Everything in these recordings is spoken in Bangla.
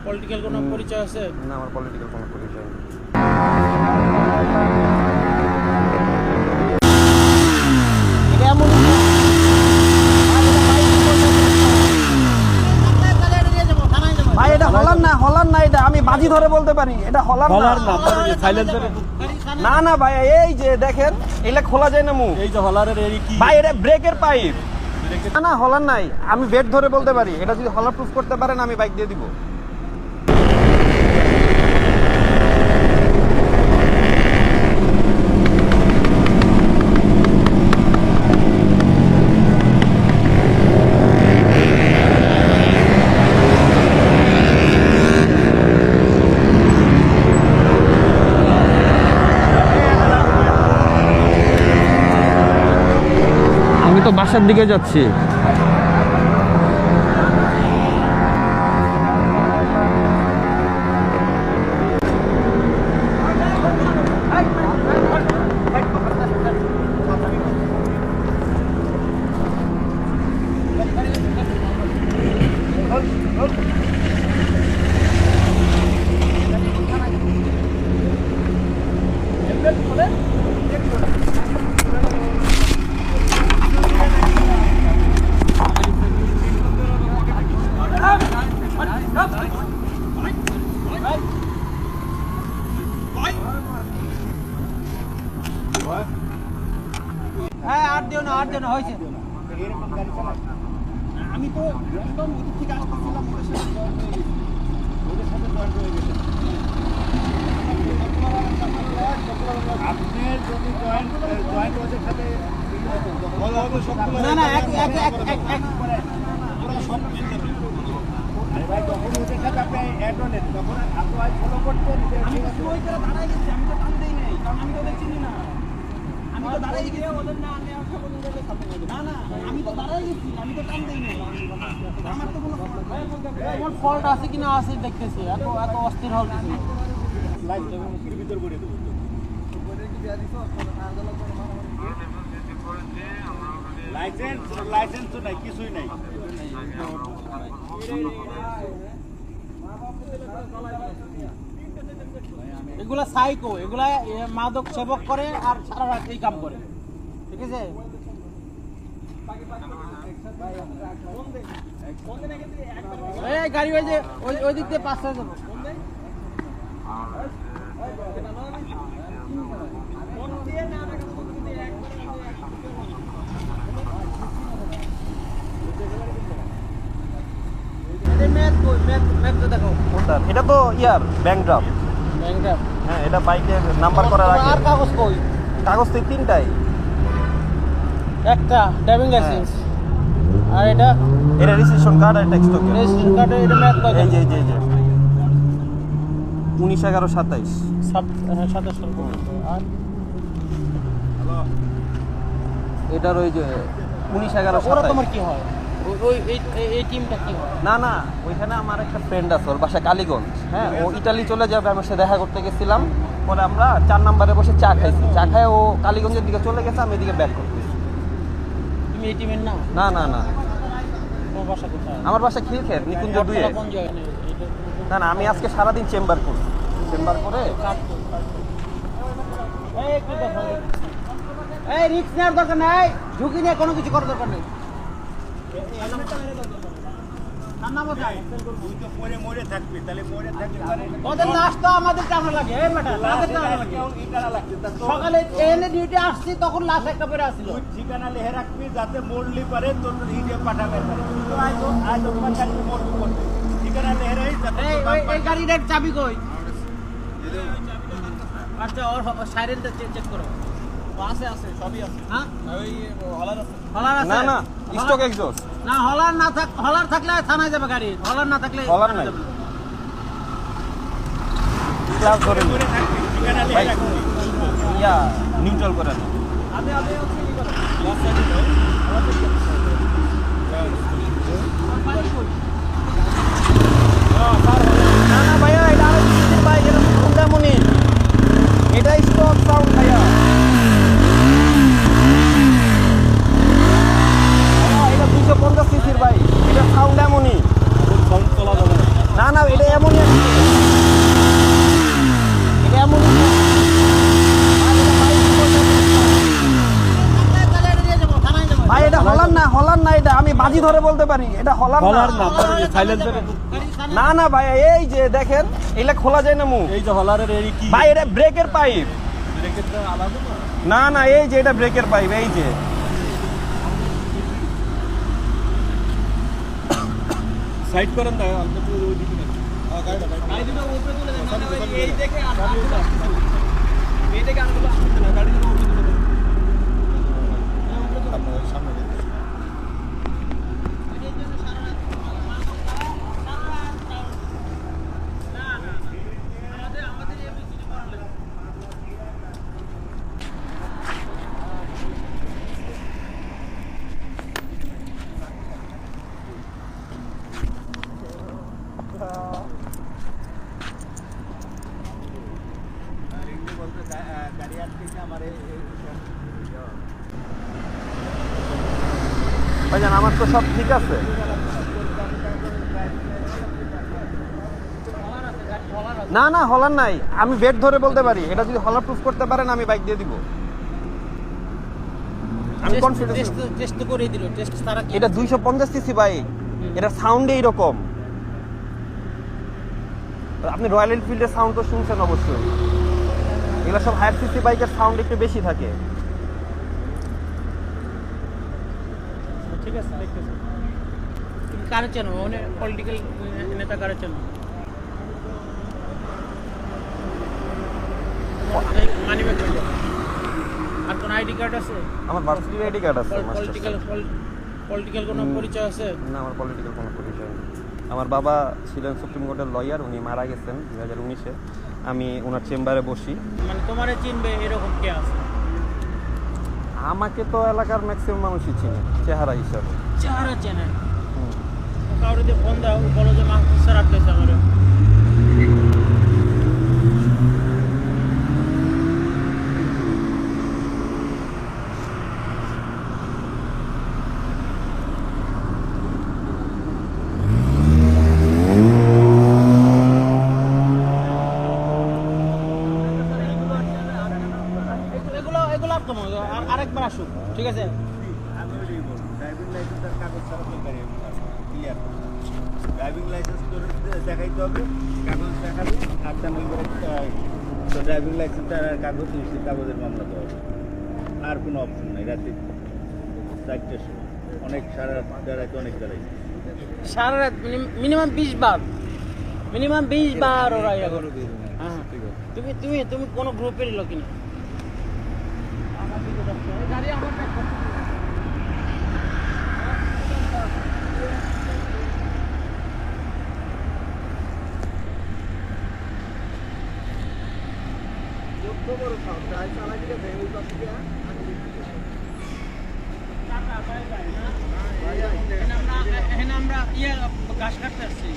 পলিটিক্যাল কোনো পরিচয় আছে? না, আমার পলিটিক্যাল কোনো পরিচয় নেই। এটা এমন ভাই এটা হলার না, এটা আমি বাজি ধরে বলতে পারি, এটা হলার না। না না ভাই, এই যে দেখেন, এগুলা খোলা যায় না মুখ। এই যে হলারের এই কি ভাই এটা ব্রেকের পাইপ। না না, হলার নাই, আমি বেড ধরে বলতে পারি। এটা যদি হলার প্রুফ করতে পারেন আমি বাইক দিয়ে দিব। আমি তো বাসার দিকে যাচ্ছি। হ্যাঁ, আর দিও না হয়েছে। আমি তো একদম ওদিক থেকে আসতেছিলাম, ওদের সাথে জয়েন্ট হয়ে গেছে। আপনার যদি জয়েন্ট ওদের সাথে না এক সব আরে ভাই, যখন ওদের সাথে আপনি অ্যাড হলেন তখন আপনার ফলো করতেন। আমি তো ওই করে দাঁড়াই গেছি, আমি তো টান দেই নাই, কারণ আমি তো ওদের চিনি না। আমি তো দাঁড়াই গেছি ওদের না আনে আসা পর্যন্ত না না, আমি তো দাঁড়াই গেছি, আমি তো টান দেই নাই। আমার তো কোনো ফল্ট আছে কিনা আছে দেখতেছি, এত অস্থির হল কিছু লাইভ ভিতর করে দেবো। লাইসেন্স তো নাই, কিছুই নাই। এগুলা সাইকো, এগুলা মাদক সেবক করে আর সারা রাত এই কাম করে, ঠিক আছে? এই গাড়ি ওই যে ওই দিক দিয়ে পাঁচটা যাবো। এটা তো ইয়ার ব্যাংক ড্রাফট। হ্যাঁ, এটা বাইকের নাম্বার করার আগে। আর কাগজ কই? কাগজ তো তিনটাই। একটা ড্রাইভিং লাইসেন্স, আর এটা রেজিস্ট্রেশন কার্ড আর ট্যাক্স টোকেন। রেজিস্ট্রেশন কার্ডে এটা ম্যাথ কত? এই যে 19/11/27 27 পর্যন্ত। আর এটার ওই যে 19/11/27। ওরা তোমার কি হয়? ওই এই টিমটা কি হয়? না না, ওইখানে আমার একটা ফ্রেন্ড আছে, ওর বাসা কালীগঞ্জ। হ্যাঁ, ও ইতালি চলে যাবে, আমার সাথে দেখা করতে গেছিলাম। পরে আমরা 4 নম্বরে বসে চা খাইছি। চা খায় ও কালীগঞ্জের দিকে চলে গেছে, আমি এদিকে ব্যাক করতেছি। তুমি এই টিমের না? না না না, তোমার বাসা কোথায়? আমার বাসা খিলক্ষেত, নিকুঞ্জ 2 এ। কোন জায়গায়? না না, আমি আজকে সারাদিন চেম্বার করছি। চেম্বার করে এই রিস্ক নেওয়ার দরকার নাই, ঝুঁকি নিয়ে কোনো কিছু করার দরকার নেই। ওদের লাশ তো আমাদের টানা লাগে। সকালে এনে ডিউটি আসছি, তখন লাশ একটা পরে আসছিল। ঠিকানা লিখে রাখবি যাতে মরলি পারে তোর ইয়ে পাঠাবে। ঠিকানা লিখে এই গাড়ির চাবি কই? আচ্ছা, ওর সাইরেনটা চেক করো। আছে সবই আছে। হ্যাঁ, ওই হলার আছে না না, স্টক এক্সস্ট না। হলার থাকলে থানায় যাবে গাড়ি, হলার না থাকলে হলার নাই। ক্লাস ধরে ঠিকানা লিখে রাখবি, ইয়া নিউট্রাল করে না। আমি হচ্ছে কি করে না না ভাইয়া, এটা আরো সিসির বাইক, এটা সুন্দরমণি, এটা স্টক সাউন্ড ভাইয়া। এটা 250 সিসির বাইক, এটা সাউন্ড এমনই। সাউন্ড চলা যাবে না না, এটা এমনই আসছে। এটা এমনই। ভাই এটা হলার না, এটা আমি বাজি ধরে বলতে পারি, এটা হলার না। না না ভাই, এই যে দেখেন, এইটা খোলা যায় না মুখ। এই যে হলারের এই কি ভাই এটা ব্রেকের পাইপ। ব্রেকের তো আলাদা না না না, এই যে এটা ব্রেকের পাইপ, এই যে। সাইড করেন না অল্প একটু ওই দিকে না গাড়িটা গাড়ি দুটো উপরে তুলে দেন না ভাই এই দেখে আর এই দেখে আনগুলো আসছে না গাড়ি দুটো উপরে তুলে দেন আপনাদের সামনে দেখুন ভাইজান আমার তো সব ঠিক আছে। না না, হলার নাই, আমি বেড ধরে বলতে পারি। এটা যদি হলার প্রুফ করতে পারেন আমি বাইক দিয়ে দিব। আমি কনফিডেন্স। টেস্ট তো করে দিল, টেস্ট তারা এটা 250 সিসি বাইক, এটা সাউন্ডে এইরকম। আপনি রয়্যাল এনফিল্ডের সাউন্ড তো শুনছেন অবশ্যই। এগুলো সব হায়ার সিসি বাইকের সাউন্ড একটু বেশি থাকে। ঠিক আছে দেখতেছি। তুমি কারে চেনো? মানে পলিটিক্যাল নেতা কারে চেনো? মানি ব্যাগ কইলো। আর কোন আইডি কার্ড আছে? আমার ভার্সিটি আইডি কার্ড আছে। পলিটিক্যাল কোনো পরিচয় আছে? না, আমার পলিটিক্যাল কোনো পরিচয় নেই। আমার বাবা ছিলেন সুপ্রিম কোর্টের লয়ার, উনি মারা গেছেন 2019-এ। আমি ওনার চেম্বারে বসি। মানে তোমারে চিনবে এরকম কে আছে? আমাকে তো এলাকার ম্যাক্সিমাম মানুষই চিনে চেহারা হিসাবে। চেহারা চেনে? কাউরে দিয়ে ফোন দাও, বলো যে মাহফুজ স্যার আটকেছে আমারে। এগুলো আর তোমার আরেকবার আসুক, ঠিক আছে? ড্রাইভিং লাইসেন্সের কাগজ ছাড়া তো গাড়ি ক্লিয়ার ড্রাইভিং লাইসেন্স করে দেখাইতে হবে, কাগজ দেখাবে আর তেমন করে তো ড্রাইভিং লাইসেন্সের আর কাগজ কাগজের মামলা দেওয়া হবে। আর কোনো অপশন নেই। রাতে 4টার সময় অনেক সারা রাত দাঁড়াইতে অনেক দাঁড়াইছে। সারা রাত মিনিমাম 20 বার, মিনিমাম 20 বার ওরা ইয়া করে। হ্যাঁ, তুমি তুমি তুমি কোন গ্রুপের লোক কিনা? গাড়ি আমার আমরা ইয়ে ঘাস কাটতে আসছি।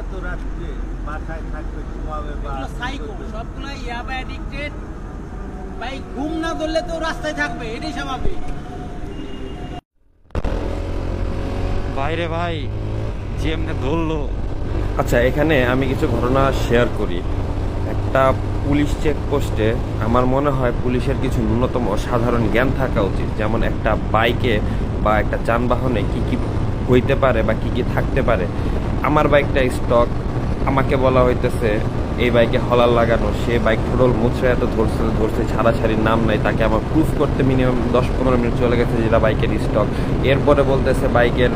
এত রাত্রে বাসায় থাকবে, ঘুমাবে বা এগুলো সাইকো, সবগুলো ইয়াবা অ্যাডিক্টেড। ভাই ঘুম না ধরলে তো রাস্তায় থাকবে, এটাই স্বাভাবিক। বাইরে ভাই যে এমনি ধরলো। আচ্ছা, এখানে আমি কিছু ঘটনা শেয়ার করি। একটা পুলিশ চেকপোস্টে আমার মনে হয় পুলিশের কিছু ন্যূনতম সাধারণ জ্ঞান থাকা উচিত। যেমন একটা বাইকে বা একটা যানবাহনে কি কি হইতে পারে বা কি কি থাকতে পারে। আমার বাইকটা স্টক, আমাকে বলা হইতেছে এই বাইকে হলার লাগানো, সে বাইক টোটাল মুছড়ে এত ধরছে ছাড়াছাড়ির নাম নাই। তাকে আমার প্রুফ করতে মিনিমাম 10-15 মিনিট চলে গেছে যেটা বাইকের স্টক। এরপরে বলতেছে বাইকের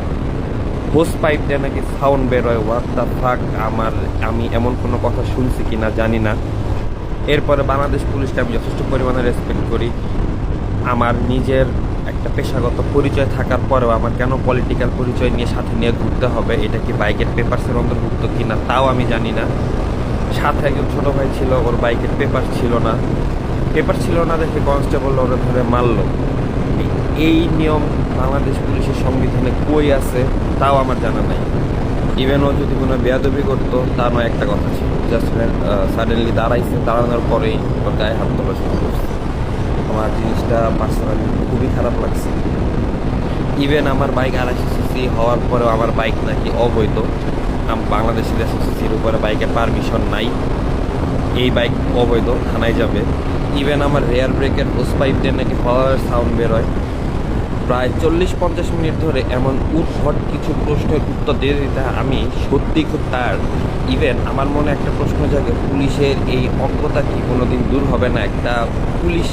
হোস পাইপ দিয়ে নাকি সাউন্ড বেরোয়। What the fuck! আমি এমন কোনো কথা শুনছি কি না জানি না। এরপরে বাংলাদেশ পুলিশটা আমি যথেষ্ট পরিমাণে রেসপেক্ট করি। আমার নিজের একটা পেশাগত পরিচয় থাকার পরেও আমার কেন পলিটিক্যাল পরিচয় নিয়ে সাথে নিয়ে ঘুরতে হবে, এটা কি বাইকের পেপারসের অন্তর্ভুক্ত কি না তাও আমি জানি না। সাথে একজন ছোটো ভাই ছিল, ওর বাইকের পেপার ছিল না দেখে কনস্টেবল ওরা ধরে মারলো। এই নিয়ম বাংলাদেশ পুলিশের সংবিধানে কই আছে তাও আমার জানা নাই। ইভেন ও যদি কোনো বেয়াদবি করতো তা নয় একটা কথা ছিল, জাস্ট সাডেনলি দাঁড়াইছে, দাঁড়ানোর পরেই ওর গায়ে হাত তোলা শুরু করছে। আমার জিনিসটা পার্সোনালি খুবই খারাপ লাগছে। ইভেন আমার বাইক 250 সিসি হওয়ার পরেও আমার বাইক নাকি অবৈধ। বাংলাদেশের 100 সিসির উপরে বাইকের পারমিশন নাই, এই বাইক অবৈধ, থানায় যাবে। ইভেন আমার রেয়ার ব্রেকের হোস পাইপ দিয়ে নাকি হওয়ার সাউন্ড বেরোয়। প্রায় 40-50 মিনিট ধরে এমন উদ্ভট কিছু প্রশ্নের উত্তর দিয়ে দিতে আমি সত্যি খুব টায়ার্ড। ইভেন আমার মনে একটা প্রশ্ন জাগে, পুলিশের এই অজ্ঞতা কি কোনোদিন দূর হবে না? একটা পুলিশ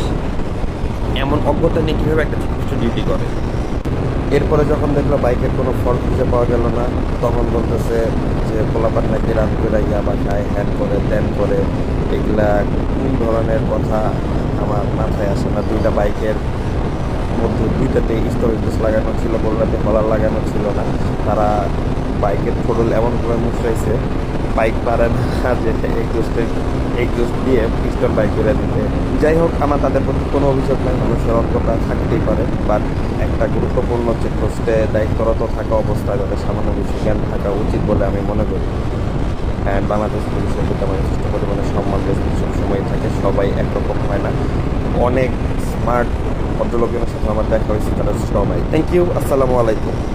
এমন অজ্ঞতা নিয়ে কীভাবে একটা নির্দিষ্ট ডিউটি করে? এরপরে যখন দেখলো বাইকের কোনো ফল্ট খুঁজে পাওয়া গেল না, তখন বলতেছে যে পোলাপাট নাকি রাত বেড়াইয়া বা খায়, হ্যান করে ত্যান করে। এগুলা কোন ধরনের কথা আমার মাথায় আসে না। দুইটা বাইকের মধ্যে দুইটাতে স্টোরেজ লাগানো ছিল, বললাতে কলার লাগানো ছিল না। তারা বাইকের ঠোঁটল এমনভাবে মুছড়াইছে, বাইক পারে না যে এক্সস্ট দিয়ে পিস্টন বাইক করে দিতে। যাই হোক, আমার তাদের প্রতি কোনো অভিযোগ নেই, মানুষের অজ্ঞতা থাকতেই পারে, বাট একটা গুরুত্বপূর্ণ চেকপোস্টে দায়িত্বরত থাকা অবস্থায় তাদের সামান্য কিছু জ্ঞান থাকা উচিত বলে আমি মনে করি। অ্যান্ড বাংলাদেশ পুলিশের প্রতি আমার যথেষ্ট পরিমাণে সম্মান রেসপেক্ট সবসময় থাকে, সবাই একরকম হয় না। অনেক স্মার্ট ভদ্রলোকের সাথে আমার দেখা হয়েছে, তারা সবাই। থ্যাংক ইউ, আসসালামু আলাইকুম।